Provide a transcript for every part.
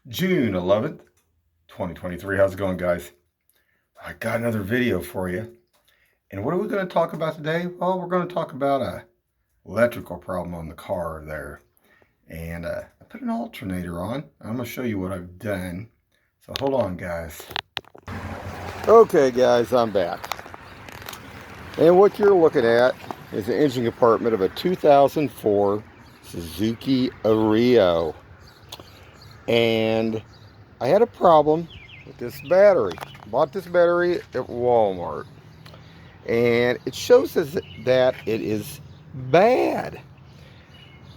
June 11th, 2023. How's it going, guys? I got another video for you. And what are we going to talk about today? Well, we're going to talk about a electrical problem on the car there. And I put an alternator on. I'm going to show you what I've done. So hold on, guys. Okay, guys, I'm back. And what you're looking at is the engine compartment of a 2004 Suzuki Aerio. And I had a problem with this battery. Bought this battery at Walmart. And it shows us that it is bad.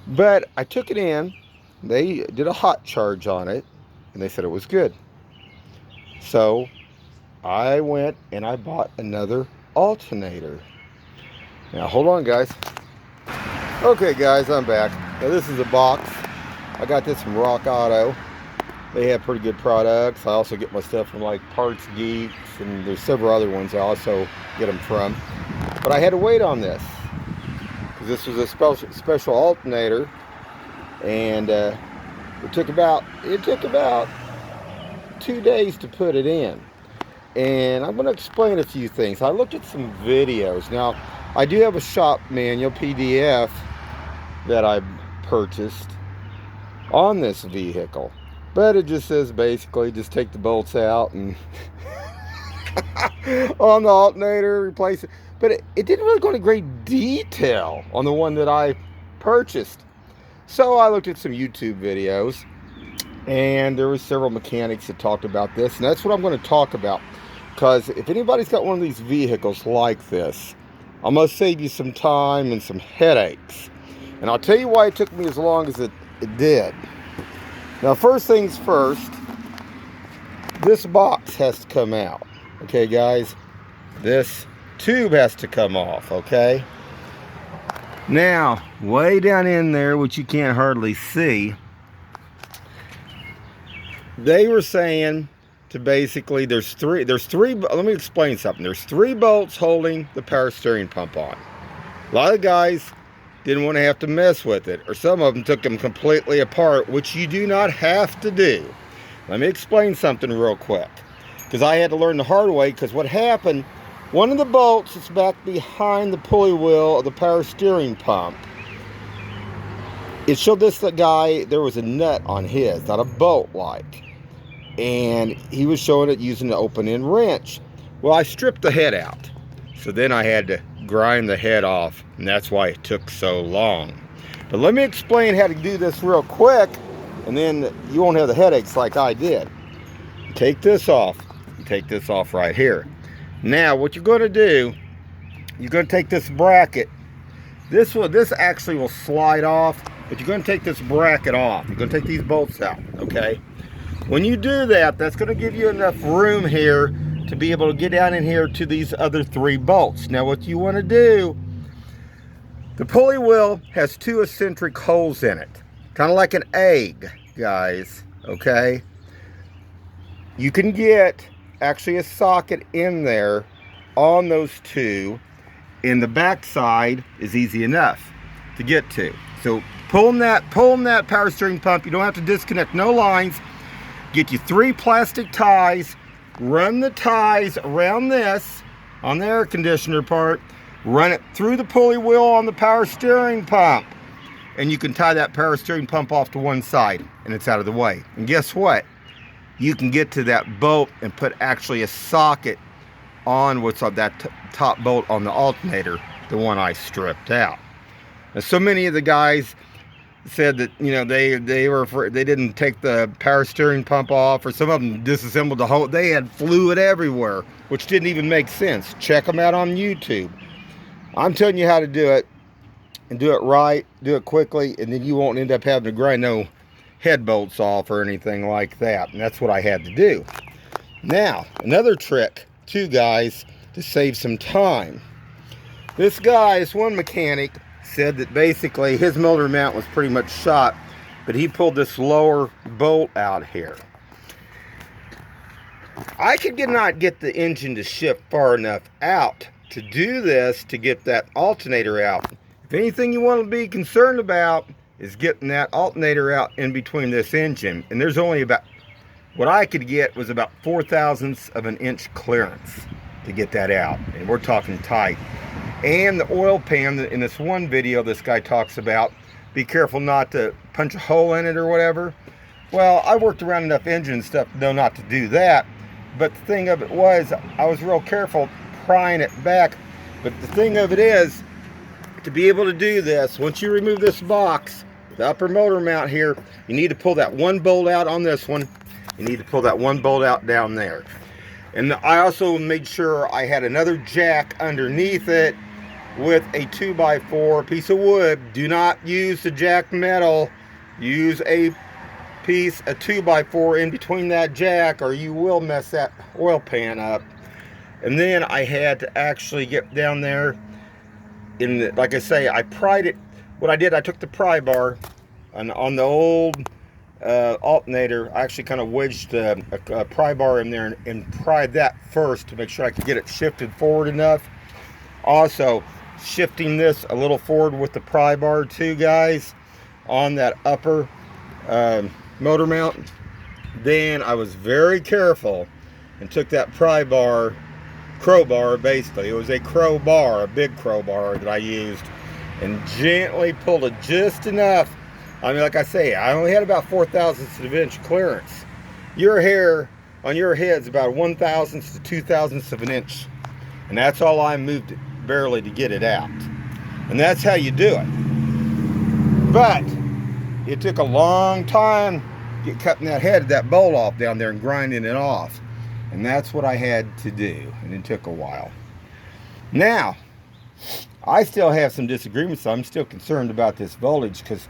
But I took it in. They did a hot charge on it. And they said it was good. So I went and I bought another alternator. Now hold on, guys. Okay, guys, I'm back. Now this is a box. I got this from Rock Auto. They have pretty good products. I also get my stuff from like Parts Geeks, and there's several other ones I also get them from. But I had to wait on this because this was a special alternator, and it took about 2 days to put it in. And I'm going to explain a few things. I looked at some videos. Now, I do have a shop manual PDF that I purchased on this vehicle, but it just says basically just take the bolts out and on the alternator, replace it. But it didn't really go into great detail on the one that I purchased. So I looked at some YouTube videos, and there were several mechanics that talked about this, and that's what I'm going to talk about. Because if anybody's got one of these vehicles like this, I'm going to save you some time and some headaches. And I'll tell you why it took me as long as it did. Now, first things first, this box has to come out. Okay, guys? This tube has to come off, okay? Now, way down in there, which you can't hardly see, they were saying to basically, there's three, let me explain something. There's 3 bolts holding the power steering pump on. A lot of guys didn't want to have to mess with it, or some of them took them completely apart, which you do not have to do. Let me explain something real quick, because I had to learn the hard way. Because what happened, one of the bolts is back behind the pulley wheel of the power steering pump. It showed the guy there was a nut on his, not a bolt like, and he was showing it using the open-end wrench. Well, I stripped the head out, so then I had to grind the head off, and that's why it took so long. But let me explain how to do this real quick, and then you won't have the headaches like I did. Take this off. You take this off right here. Now, what you're going to do, you're going to take this bracket. This actually will slide off, but you're going to take this bracket off. You're going to take these bolts out, okay? When you do that, that's going to give you enough room here to be able to get down in here to these other 3 bolts. Now, what you want to do, the pulley wheel has 2 eccentric holes in it, kind of like an egg, guys, okay? You can get actually a socket in there on those 2, and the back side is easy enough to get to. So pulling that power steering pump, you don't have to disconnect no lines. Get you 3 plastic ties, run the ties around this on the air conditioner part, run it through the pulley wheel on the power steering pump, and you can tie that power steering pump off to one side, and it's out of the way. And guess what? You can get to that bolt and put actually a socket on what's on that top bolt on the alternator, the one I stripped out. Now, so many of the guys said that, you know, they didn't take the power steering pump off, or some of them disassembled the whole. They had fluid everywhere, which didn't even make sense. Check them out on YouTube. I'm telling you how to do it, and do it right, do it quickly, and then you won't end up having to grind no head bolts off or anything like that. And that's what I had to do. Now, another trick too, guys, to save some time. This one mechanic said that basically his motor mount was pretty much shot, but he pulled this lower bolt out here. I could not get the engine to shift far enough out to do this, to get that alternator out. If anything you want to be concerned about is getting that alternator out in between this engine, and there's only about what I could get was about 0.4 of an inch clearance to get that out, and we're talking tight. And the oil pan, in this one video this guy talks about, be careful not to punch a hole in it or whatever. Well, I worked around enough engine stuff to know not to do that, but the thing of it was, I was real careful prying it back. But the thing of it is, to be able to do this, once you remove this box, the upper motor mount here, you need to pull that one bolt out on this one. You need to pull that one bolt out down there. And I also made sure I had another jack underneath it with a 2x4 piece of wood. Do not use the jack metal. Use a 2x4 in between that jack, or you will mess that oil pan up. And then I had to actually get down there. Like I say, I pried it. What I did, I took the pry bar on the old alternator. I actually kind of wedged a pry bar in there and pried that first to make sure I could get it shifted forward enough. Also, shifting this a little forward with the pry bar too, guys, on that upper motor mount. Then I was very careful and took that pry bar, crowbar basically. It was a crowbar, a big crowbar that I used, and gently pulled it just enough. I mean, like I say, I only had about 0.4 of an inch clearance. Your hair on your head's about 1/1000 to 2/1000 of an inch. And that's all I moved it barely to get it out. And that's how you do it. But it took a long time cutting that bolt off down there and grinding it off. And that's what I had to do. And it took a while. Now, I still have some disagreements. I'm still concerned about this voltage because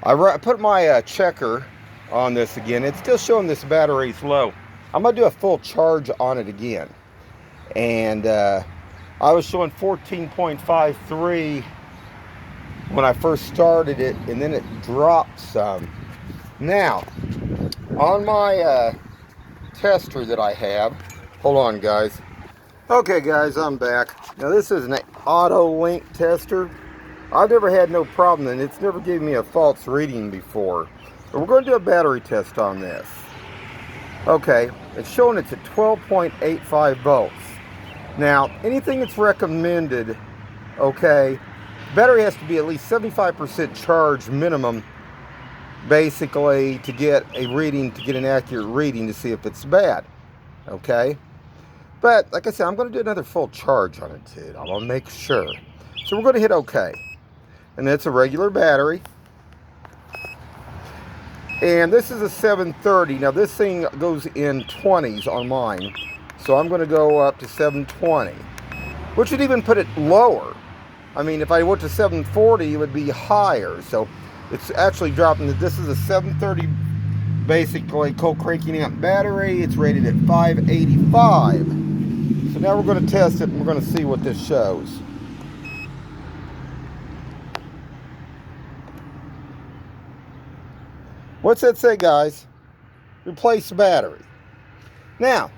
I put my checker on this again. It's still showing this battery's low. I'm going to do a full charge on it again. And I was showing 14.53 when I first started it, and then it dropped some. Now, on my tester that I have, hold on guys. Okay guys, I'm back. Now this is an auto link tester. I've never had no problem, and it's never given me a false reading before. But we're going to do a battery test on this. Okay, it's showing it's at 12.85 volts. Now, anything that's recommended, okay, battery has to be at least 75% charged minimum, basically, to get a reading, to get an accurate reading to see if it's bad, okay? But, like I said, I'm going to do another full charge on it, too. I'm going to make sure. So we're going to hit OK. And it's a regular battery. And this is a 730. Now, this thing goes in 20s on mine. So I'm going to go up to 720, which would even put it lower. I mean, if I went to 740, it would be higher. So it's actually dropping. This is a 730, basically, cold cranking amp battery. It's rated at 585. So now we're going to test it, and we're going to see what this shows. What's that say, guys? Replace the battery. Now,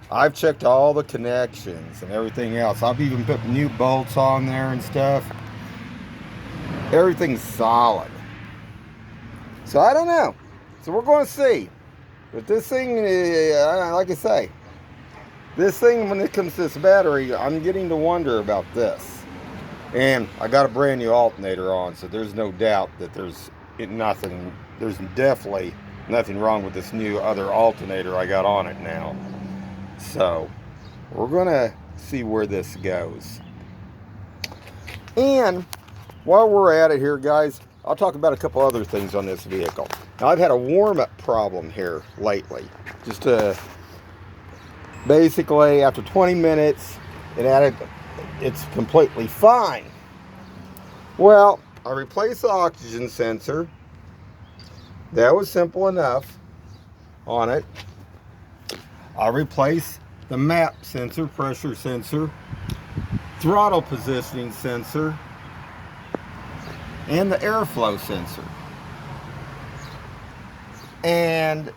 I've checked all the connections and everything else. I've even put new bolts on there and stuff. Everything's solid. So I don't know. So we're going to see. But this thing, like I say, this thing, when it comes to this battery, I'm getting to wonder about this. And I got a brand new alternator on, so there's no doubt that there's definitely nothing wrong with this new other alternator I got on it now. So we're gonna see where this goes. And while we're at it here, guys, I'll talk about a couple other things on this vehicle. Now, I've had a warm-up problem here lately. Just basically after 20 minutes it's completely fine. Well, I replaced the oxygen sensor. That was simple enough on it. I replaced the map sensor, pressure sensor, throttle positioning sensor, and the airflow sensor. And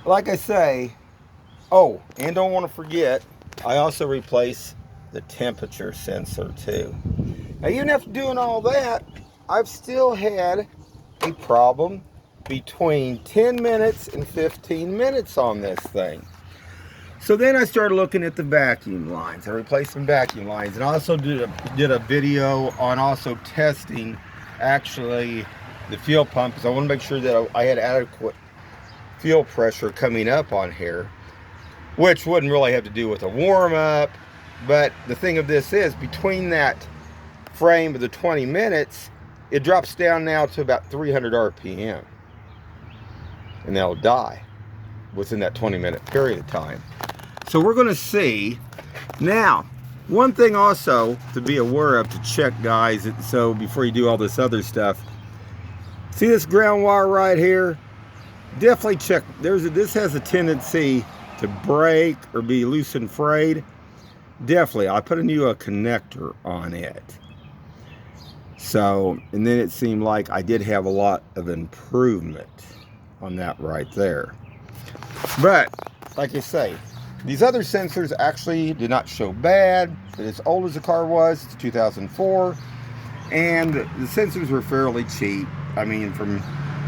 like I say, oh, and don't want to forget, I also replaced the temperature sensor too. Now, even after doing all that, I've still had a problem between 10 minutes and 15 minutes on this thing. So then I started looking at the vacuum lines. I replaced some vacuum lines, and I also did a video on also testing actually the fuel pump, because I want to make sure that I had adequate fuel pressure coming up on here, which wouldn't really have to do with a warm-up. But the thing of this is, between that frame of the 20 minutes, it drops down now to about 300 RPM. And they'll die within that 20-minute period of time. So we're going to see. Now, one thing also to be aware of, to check, guys, so before you do all this other stuff, see this ground wire right here? Definitely check. This has a tendency to break or be loose and frayed. Definitely, I put a new connector on it. So, and then it seemed like I did have a lot of improvement on that right there. But, like I say, these other sensors actually did not show bad. But as old as the car was, it's 2004. And the sensors were fairly cheap. I mean, from,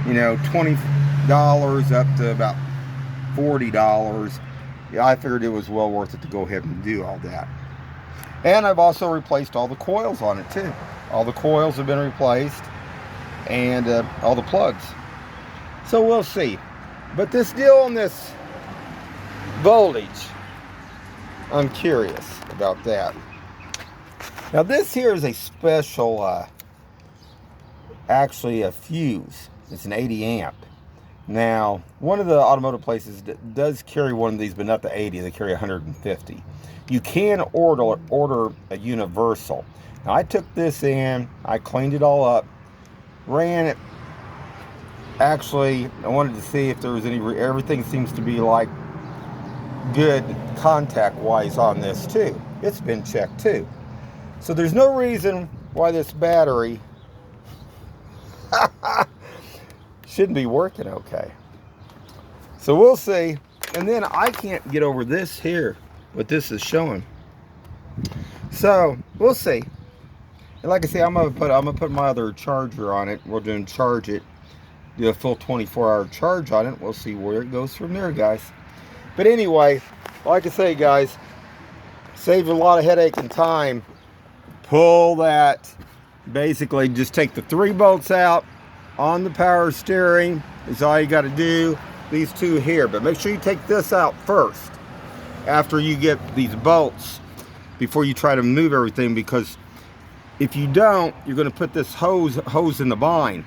you know, $20 up to about $40. Yeah, I figured it was well worth it to go ahead and do all that. And I've also replaced all the coils on it too. All the coils have been replaced, and all the plugs. So we'll see. But this deal on this voltage, I'm curious about that. Now this here is a special, actually a fuse. It's an 80 amp. Now, one of the automotive places does carry one of these, but not the 80. They carry 150. You can order a universal. Now, I took this in, I cleaned it all up, ran it. Actually, I wanted to see if there was any, everything seems to be like good contact-wise on this too. It's been checked too. So there's no reason why this battery shouldn't be working okay. So we'll see. And then I can't get over this here, what this is showing. So we'll see. And like I say, I'm gonna put my other charger on it. We're going to charge it, do a full 24-hour charge on it. We'll see where it goes from there, guys. But anyway, like I say, guys, save a lot of headache and time. Pull that. Basically, just take the 3 bolts out on the power steering is all you got to do. These 2 here, but make sure you take this out first after you get these bolts before you try to move everything, because if you don't, you're going to put this hose in the bind.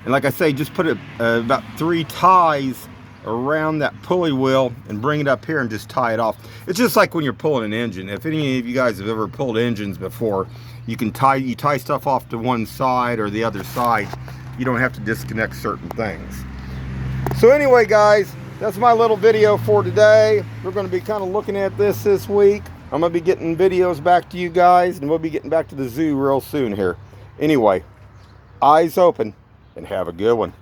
And like I say, just put it about 3 ties around that pulley wheel and bring it up here and just tie it off. It's just like when you're pulling an engine. If any of you guys have ever pulled engines before, you tie stuff off to one side or the other side. You don't have to disconnect certain things. So anyway, guys, that's my little video for today. We're going to be kind of looking at this week. I'm going to be getting videos back to you guys, and we'll be getting back to the zoo real soon here. Anyway, eyes open, and have a good one.